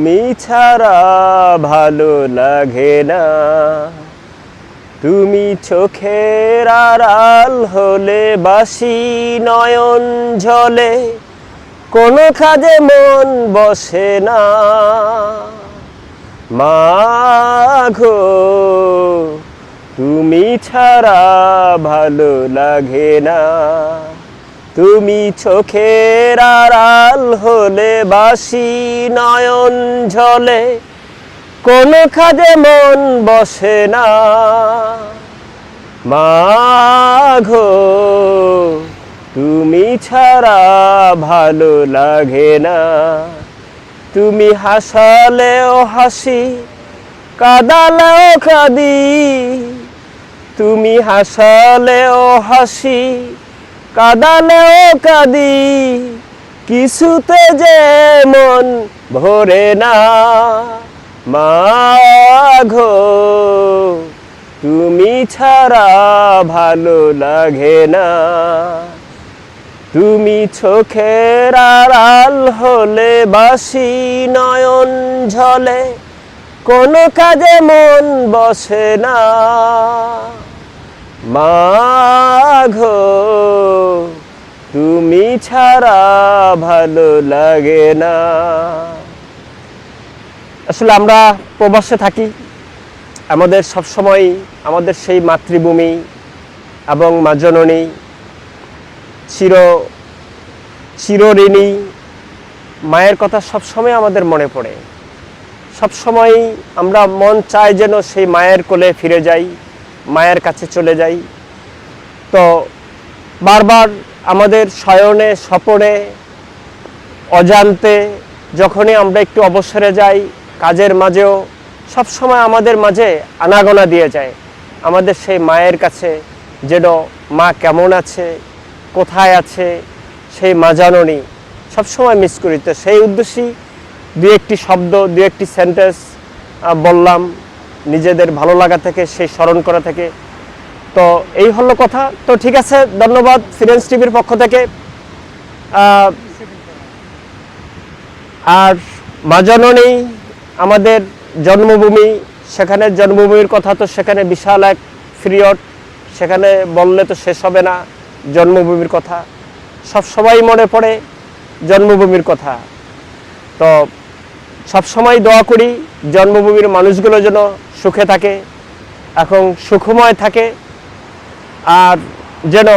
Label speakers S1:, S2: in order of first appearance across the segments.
S1: তুমি ছাড়া ভালো লাগে না, তুমি চোখের আড়াল হলে বাসি নয়ন ঝলে, কোনো কাজে মন বসে না। মাগো তুমি ছাড়া ভালো লাগে না, তুমি চোখের আড়াল হলে বাসি নয়ন ঝলে, কোনো কাজে মন বসে না। মাগো তুমি ছাড়া ভালো লাগে না, তুমি হাসালেও হাসি কাঁদালেও কাঁদি, তুমি হাসালেও হাসি কাঁদালেও কাঁদি, কিছুতে যে মন ভরে না। মাগো তুমি ছাড়া ভালো লাগে না, তুমি চোখের আড়াল হলে বাসি নয়ন ঝলে, কোনো কাজে মন বসে না। মাগো তুমি ছাড়া ভালো লাগে না। আসলে আমরা প্রবাসে থাকি, আমাদের সবসময় আমাদের সেই মাতৃভূমি এবং মা জননী চিরঋণী মায়ের কথা সবসময় আমাদের মনে পড়ে। সবসময় আমরা মন চায় যেন সেই মায়ের কোলে ফিরে যাই, মায়ের কাছে চলে যাই। তো বারবার আমাদের শয়নে স্বপনে অজান্তে যখনই আমরা একটু অবসরে যাই, কাজের মাঝেও সবসময় আমাদের মাঝে আনাগোনা দিয়ে যায় আমাদের সেই মায়ের কাছে, যেন মা কেমন আছে, কোথায় আছে, সেই মা জননী সবসময় মিস করি। তো সেই উদ্দেশ্যেই দু একটি শব্দ, দু একটি সেন্টেন্স বললাম নিজেদের ভালো লাগা থেকে, সেই স্মরণ করা থেকে। তো এই হলো কথা। তো ঠিক আছে, ধন্যবাদ ফ্রিল্যান্স টিভির পক্ষ থেকে। আর মা জননী আমাদের জন্মভূমি, সেখানে জন্মভূমির কথা তো সেখানে বিশাল এক পিরিয়ড, সেখানে বললে তো শেষ হবে না। জন্মভূমির কথা সব সবাই মনে পড়ে, জন্মভূমির কথা। তো সব সময় দোয়া করি জন্মভূমির মানুষগুলো যেন সুখে থাকে, এখন সুখময় থাকে। আর যেন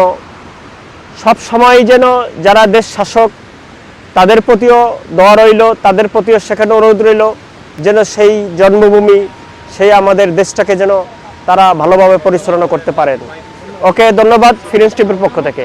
S1: সব সময় যেন যারা দেশ শাসক তাদের প্রতিও দোয়া রইল, তাদের প্রতিও সেখানে অনুরোধ রইল যেন সেই জন্মভূমি, সেই আমাদের দেশটাকে যেন তারা ভালোভাবে পরিচালনা করতে পারেন। ওকে, ধন্যবাদ ফ্রিল্যান্স টিভির পক্ষ থেকে।